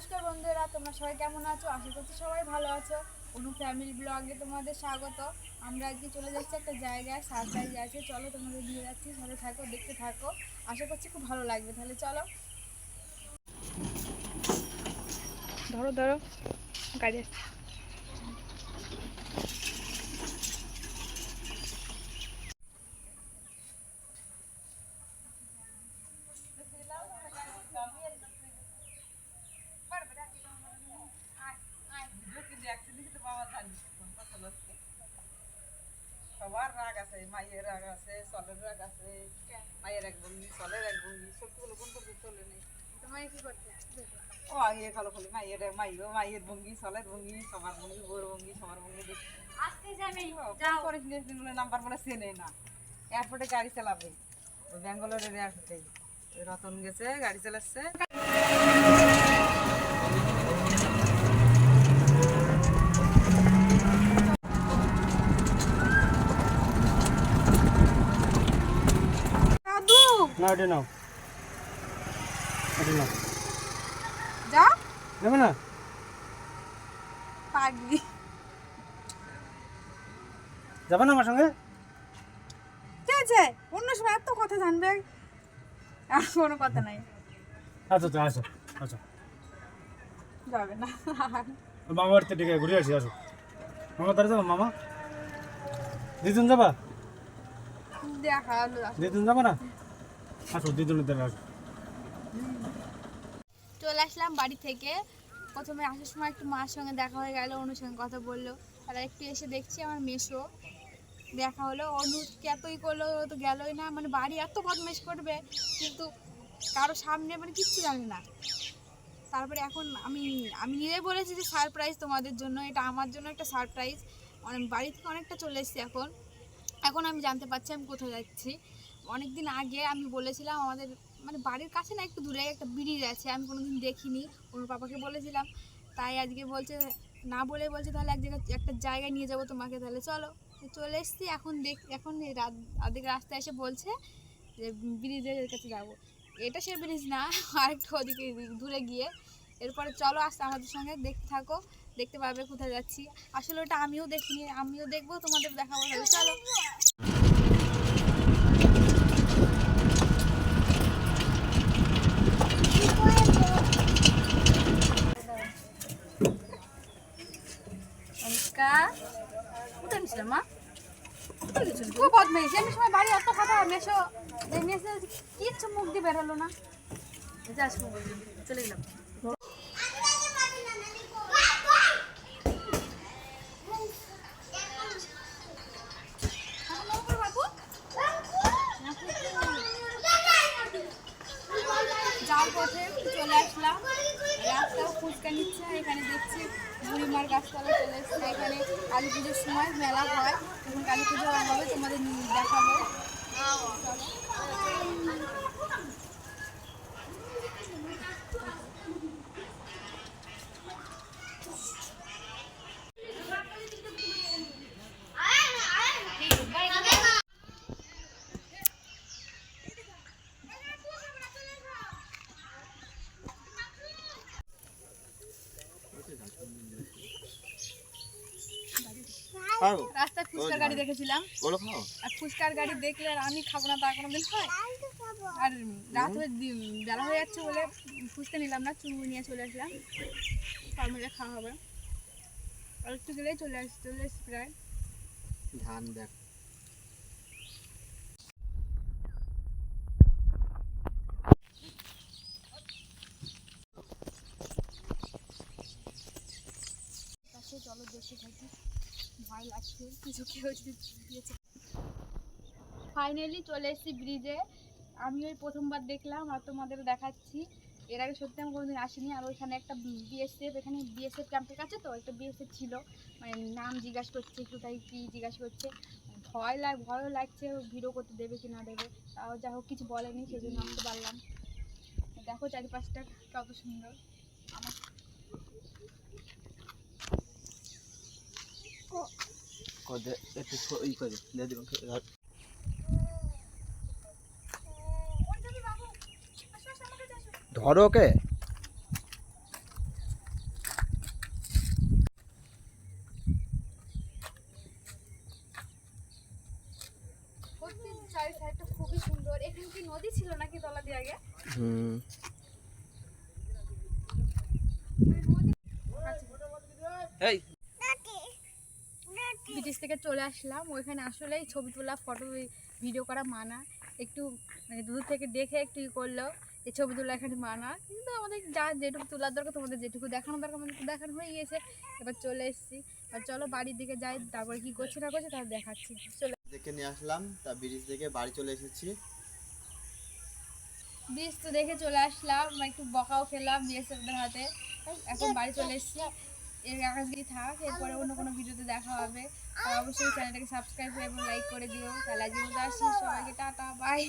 নমস্কার বন্ধুরা, তোমরা সবাই কেমন আছো? আশা করছি সবাই ভালো আছো। অনু ফ্যামিলি ব্লগে তোমাদের স্বাগত। আমরা আজকে চলে যাচ্ছি একটা জায়গায়, সারপ্রাইজ আছে। চলো তোমাদের দিয়ে যাচ্ছি, সাথে থাকো, দেখতে থাকো। আশা করছি খুব ভালো লাগবে। তাহলে চলো, ধরো ধরো, গাড়ি আসছে। সবার রাগ আছে, মায়ের রাগ আছে, চলের রাগ আছে। মায়ের এক ভঙ্গি, চলের এক ভঙ্গি, সবগুলো কোন পর্যন্ত চলে নেই। তোমায় কি করতে? ও আগে খালো খালি মায়ের মায়ের ভঙ্গি, চলের ভঙ্গি, সবার ভঙ্গি, বউর ভঙ্গি, সবার ভঙ্গি দেখি। আজকে যাবে, নাম্বার বলে চেনে না। এয়ারপোর্টে গাড়ি চালাবে, ওই ব্যাঙ্গালোরের এয়ারপোর্টে রতন গেছে, গাড়ি চালাচ্ছে। না ওটা নাও, ওটা নাও, যা নেবে না? পাগলি, যাবে না আমার সঙ্গে? ঠিক আছে। অন্য সময় এত কথা জানবে, আর কোনো কথা নাই। আচ্ছা আচ্ছা, আসো আসো, যাবে না। মামা বাড়িতে ডেকে ঘুরে আসি, আসো। মামা তারা যাবো? মামা দিদুন যাবা? দেখা দিদুন যাবো না? আসো, দিদুনের দ্বারা আসো। চলে আসলাম বাড়ি থেকে। প্রথমে আসার সময় একটু মার সঙ্গে দেখা হয়ে গেল, অনুর সঙ্গে কথা বললো। আর একটু এসে দেখছি আমার মেসো, দেখা হলো। অনু এতই করলো, ও তো গেলই না। মানে বাড়ি এত বদমাইশ করবে, কিন্তু কারো সামনে মানে কিচ্ছু জানে না। তারপরে এখন আমি আমি নিজে বলেছি যে সারপ্রাইজ তোমাদের জন্য, এটা আমার জন্য একটা সারপ্রাইজ। মানে বাড়ি থেকে অনেকটা চলে এসেছি এখন। এখন আমি জানতে পারছি আমি কোথায় যাচ্ছি। অনেক দিন আগে আমি বলেছিলাম আমাদের মানে বাড়ির কাছে না, একটু দূরে একটা ব্রিজ আছে, আমি কোনোদিন দেখিনি। ওর পাপাকে বলেছিলাম, তাই আজকে বলছে, না বলে বলছে তাহলে একটা জায়গায় নিয়ে যাব তোমাকে। তাহলে চলো, চলে এসেছি। এখন এই আর্ধেক রাস্তায় এসে বলছে যে ব্রিজের কাছে যাবো। এটা সে ব্রিজ না, আরেকটু ওদিকে দূরে গিয়ে। এরপরে চলো, আসতে আমাদের সঙ্গে, দেখতে থাকো, দেখতে পাবে কোথায় যাচ্ছি। আসলে ওটা আমিও দেখিনি, আমিও দেখবো, তোমাদের দেখাবো। তাহলে চলো। অনুষ্কা, কোথায় গেছিলাম মা? খুব বদমাইশ। এমনি সময় বাড়ি অত কথা, মেশো মেসে কিচ্ছু মুখ দিয়ে বেরোলো না। চলে গেলাম। যাওয়ার পথে চলে আসলাম, রাস্তাও ফুচকা নিচ্ছে। এখানে দেখছি বুড়িমার গাছতলা চলে এসছে। এখানে কালী পুজোর সময় মেলা হয়, তখন কালী পুজো হবে, তোমাদের দেখাবো। রাস্তায় ফুচকার গাড়ি দেখেছিলাম, আর ফুচকার গাড়ি দেখলে আর আমি খাবো না তা কোনোদিন হয়? আর রাত হয়ে বেলা হয়ে যাচ্ছে বলে ফুচকা নিলাম না, চুমুই নিয়ে চলে আসলাম। সব মিলে খাওয়া হবে। আর একটু গেলেই চলে আসছি প্রায়। ধান দেখ, চলো দেখতে থাকি, ভয় লাগছে কিছু কেউ দিয়েছে। ফাইনালি চলে এসেছি ব্রিজে। আমি ওই প্রথমবার দেখলাম, আর তোমাদেরও দেখাচ্ছি। এর আগে সত্যি আমি কোনোদিন আসিনি। আর ওইখানে একটা বিএসএফ, এখানে বিএসএফ ক্যাম্পের কাছে তো একটা বিএসএফ ছিল। মানে নাম জিজ্ঞাসা করছে, কোথায় কী জিজ্ঞাসা করছে। ভয়ও লাগছে, ভিডিও করতে দেবে কি না দেবে। তাও যা হোক কিছু বলেনি, সেই জন্য আসতে পারলাম। দেখো চারিপাশটা কত সুন্দর। আমার ধরো ওকে। এই ব্রিটিশ থেকে চলে আসলাম, ওইখানে আসলেই ছবি তোলা ফটো ভিডিও করা মানা, একটু মানে দূর থেকে দেখে একটু ই করলো এই ছবি তোলা এখানে মানা, কিন্তু আমাদের যা যেটুকু তোলার দরকার তোমাদের যেটুকু দেখানো দরকার আমাদের দেখানো হয়ে গিয়েছে। এবার চলে এসেছি, আর চলো বাড়ির দিকে যাই, তারপরে কি করছে না করছে তাহলে দেখাচ্ছি। চলে দেখে নিয়ে আসলাম, তা ব্রিজ থেকে বাড়ি চলে এসেছি। ব্রিজ তো দেখে চলে আসলাম, একটু বকাও খেলাম বিএসএফদের হাতে। এখন বাড়ি চলে এসেছি, এর আগে যদি থাক, এরপরে অন্য কোনো ভিডিওতে দেখা হবে। আর অবশ্যই চ্যানেলটাকে সাবস্ক্রাইব করে এবং লাইক করে দিও। তাহলে আজকের মতো আসি, সবাইকে টাটা বাই।